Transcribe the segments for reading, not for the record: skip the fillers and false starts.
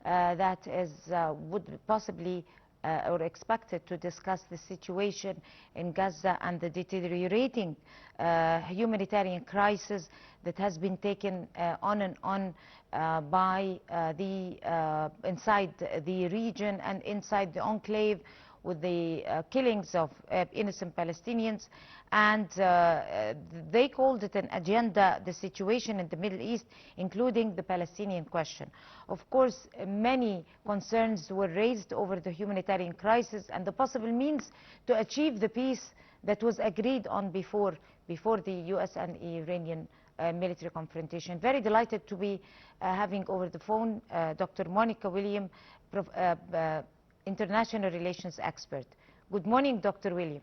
that is would possibly or expected to discuss the situation in Gaza and the deteriorating humanitarian crisis that has been taken on and on by inside the region and inside the enclave, with the killings of innocent Palestinians. And they called it an agenda, the situation in the Middle East, including the Palestinian question. Of course, many concerns were raised over the humanitarian crisis and the possible means to achieve the peace that was agreed on before the US and Iranian military confrontation. Very delighted to be having over the phone Dr. Monica William, international relations expert. Good morning, Dr. William.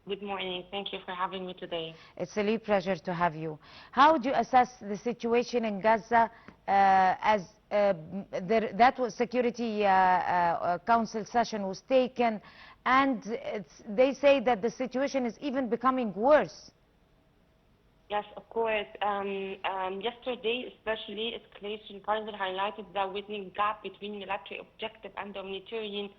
Good morning. Thank you for having me today. It's a real pleasure to have you. How do you assess the situation in Gaza as that was Security Council session was taken, and they say that the situation is even becoming worse? Yes, of course. Yesterday, especially, escalation further highlighted the widening gap between military objective and humanitarian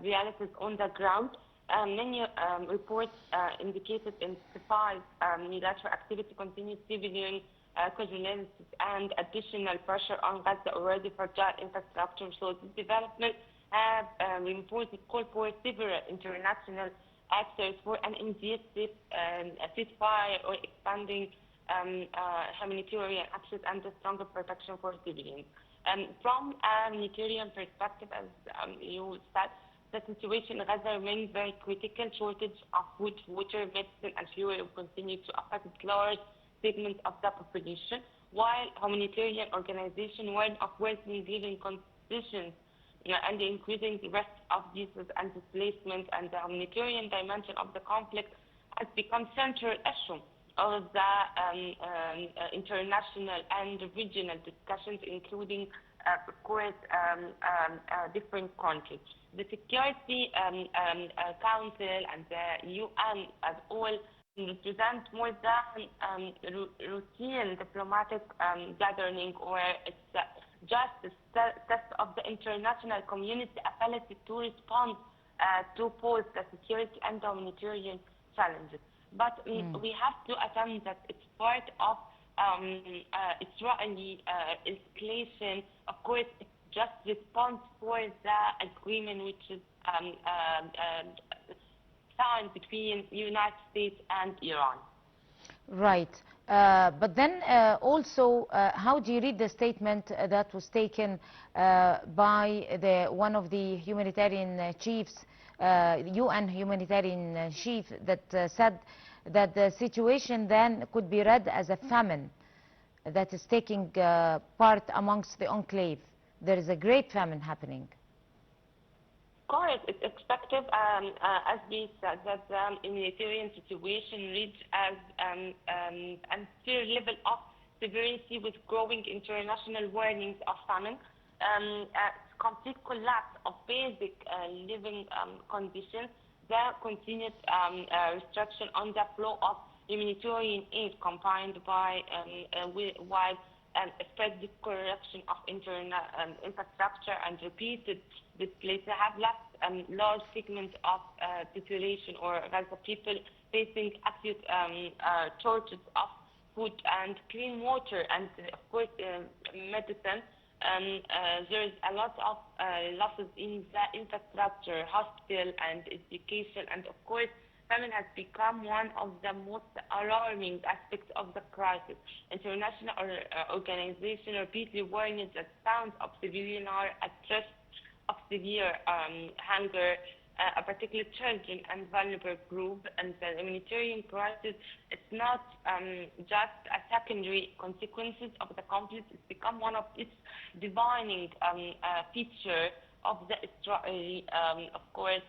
realities on the ground. Many reports indicated intensified military activity, continued civilian casualties, and additional pressure on Gaza already fragile infrastructure. So this development have reinforced the call for several international actors for an immediate ceasefire or expanding humanitarian access and a stronger protection for civilians. From a humanitarian perspective, as you said, the situation in Gaza remains very critical. Shortage of food, water, medicine, and fuel will continue to affect large segments of the population, while humanitarian organizations warn of worsening living conditions and the increasing risk of disease and displacement. And the humanitarian dimension of the conflict has become central issue of the international and regional discussions, including, of course, different countries. The Security Council and the UN as all represent more than routine diplomatic gathering, or it's just a test of the international community ability to respond to both the security and the humanitarian challenges. But we have to attempt that it's part of Israeli escalation. Of course, it's just response for the agreement which is signed between United States and Iran. Right. But then also, how do you read the statement that was taken by one of the humanitarian chiefs, UN humanitarian chief, that said that the situation then could be read as a famine that is taking part amongst the enclave? There is a great famine happening. Of course, it's expected, as we said, that the humanitarian situation reached as a severe level of severity with growing international warnings of famine, complete collapse of basic living conditions, the continued restriction on the flow of humanitarian aid combined by spread corruption of internal infrastructure and repeated displays have left large segments of population or Gaza people facing acute shortages of food and clean water and, of course, medicine. There is a lot of losses in the infrastructure, hospital and education, and of course, famine has become one of the most alarming aspects of the crisis. International organizations repeatedly warned that thousands of civilians are at risk of severe hunger, particularly children and vulnerable groups. And the humanitarian crisis is not just a secondary consequences of the conflict. It's become one of its defining feature of the Israeli, of course,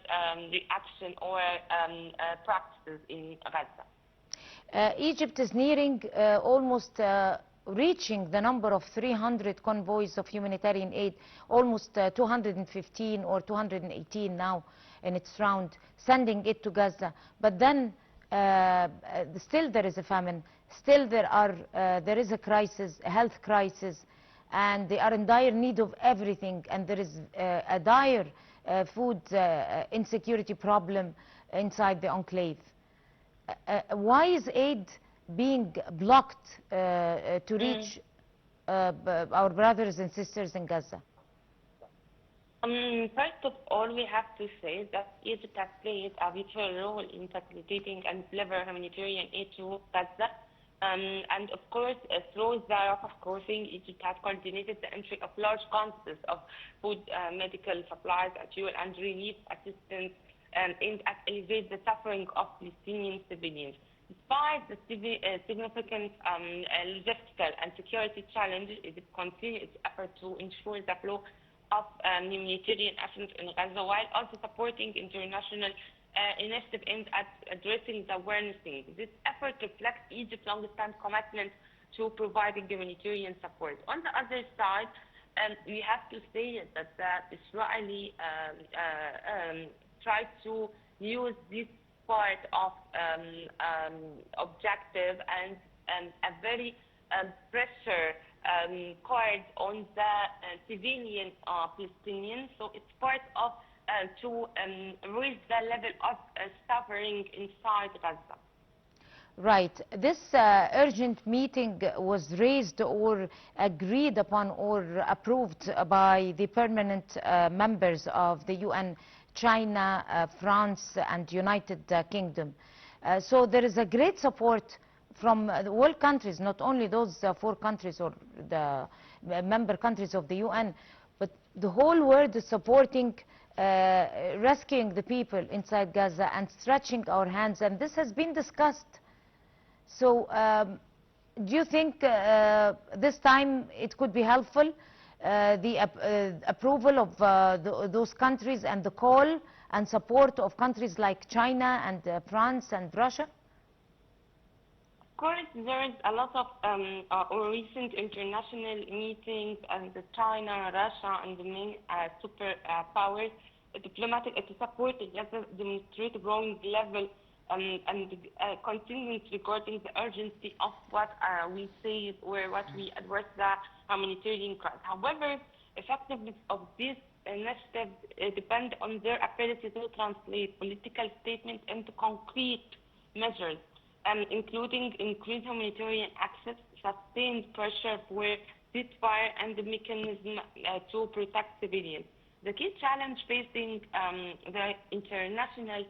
reaction or practices in Gaza. Egypt is nearing almost reaching the number of 300 convoys of humanitarian aid, almost 215 or 218 now in its round, sending it to Gaza. But then still there is a famine, still there is a crisis, a health crisis. and they are in dire need of everything, and there is a dire food insecurity problem inside the enclave. Why is aid being blocked to reach our brothers and sisters in Gaza? First of all, we have to say that Egypt has played a vital role in facilitating and deliver humanitarian aid to Gaza. And of course, through the Rafah crossing, Egypt has coordinated the entry of large quantities of food, medical supplies, fuel, and relief assistance aimed at alleviate the suffering of Palestinian civilians. Despite the significant logistical and security challenges, Egypt continues its effort to ensure the flow of humanitarian assistance in Gaza, while also supporting international initiative aimed at addressing the worsening. This effort reflects Egypt's long-standing commitment to providing humanitarian support. On the other side, we have to say that the Israeli tried to use this part of objective and a very pressure card on the civilian Palestinians. So it's part of to raise the level of suffering inside Gaza. Right. This urgent meeting was raised or agreed upon or approved by the permanent members of the UN, China, France, and United Kingdom. So there is a great support from all countries, not only those 4 countries or the member countries of the UN, but the whole world is supporting rescuing the people inside Gaza and stretching our hands, and this has been discussed. So do you think this time it could be helpful, the approval of those countries and the call and support of countries like China and France and Russia? Of course, there is a lot of recent international meetings and China, Russia, and the main superpowers diplomatic to support Gaza demonstrate growing level and continuing regarding the urgency of what we say or what we address the humanitarian crisis. However, effectiveness of these initiatives depend on their ability to translate political statements into concrete measures, including increased humanitarian access, sustained pressure for ceasefire, and the mechanism to protect civilians. The key challenge facing the international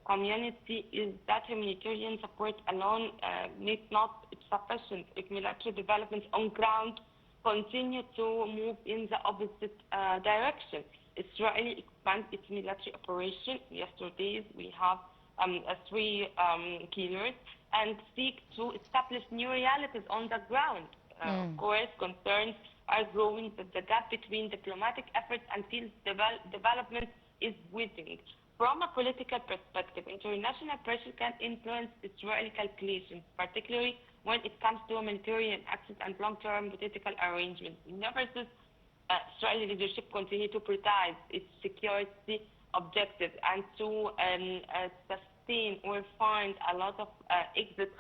community is that humanitarian support alone may not be sufficient if military developments on ground continue to move in the opposite direction. Israel expands its military operation. Yesterday, we have 3 killers and seek to establish new realities on the ground. Of course, concerns are growing that the gap between diplomatic efforts and field development is widening. From a political perspective, international pressure can influence Israeli calculations, particularly when it comes to humanitarian access and long-term political arrangements. Nevertheless, Israeli leadership continues to prioritize its security objectives and to sustain or find a lot of exit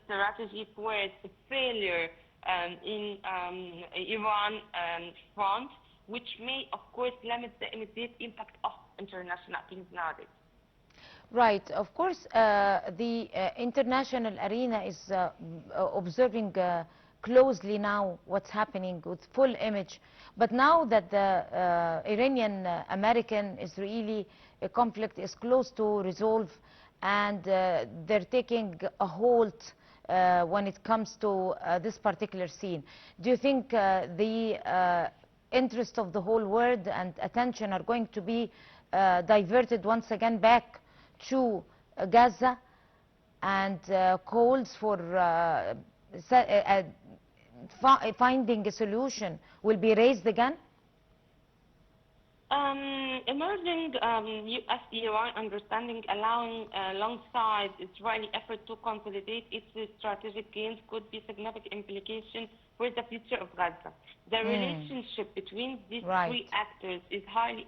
strategy for its failure in Iran front, which may, of course, limit the immediate impact of international appeals nowadays. Right. Of course, the international arena is observing closely now what's happening with full image. But now that the Iranian-American-Israeli conflict is close to resolve, and they're taking a halt when it comes to this particular scene, do you think the interest of the whole world and attention are going to be diverted once again back to Gaza, and calls for finding a solution will be raised again? Emerging U.S.-Iran understanding allowing alongside Israeli effort to consolidate its strategic gains could be significant implication for the future of Gaza. The relationship between these 3 actors is highly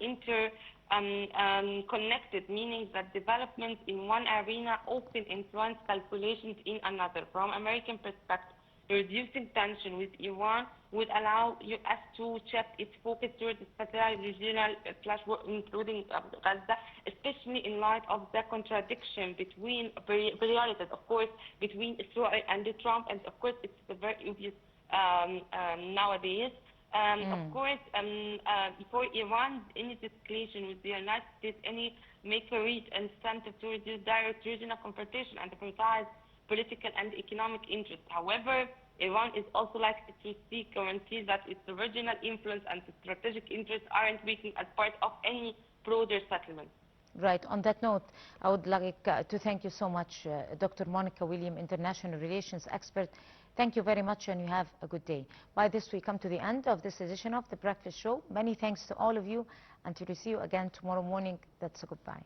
connected, meaning that developments in one arena often influence calculations in another. From American perspective, reducing tension with Iran would allow US to shift its focus towards the strategic regional including Gaza, especially in light of the contradiction between priorities, of course, between Israel and Trump, and of course it's very obvious nowadays. Of course, for Iran, any escalation with the United States, make a reach incentive to reduce direct regional confrontation and prioritize political and economic interests. However, Iran is also likely to seek guarantees that its regional influence and strategic interests aren't weakened as part of any broader settlement. Right. On that note, I would like to thank you so much, Dr. Monica William, International Relations Expert. Thank you very much, and you have a good day. By this, we come to the end of this edition of The Breakfast Show. Many thanks to all of you. Until we see you again tomorrow morning, that's a goodbye.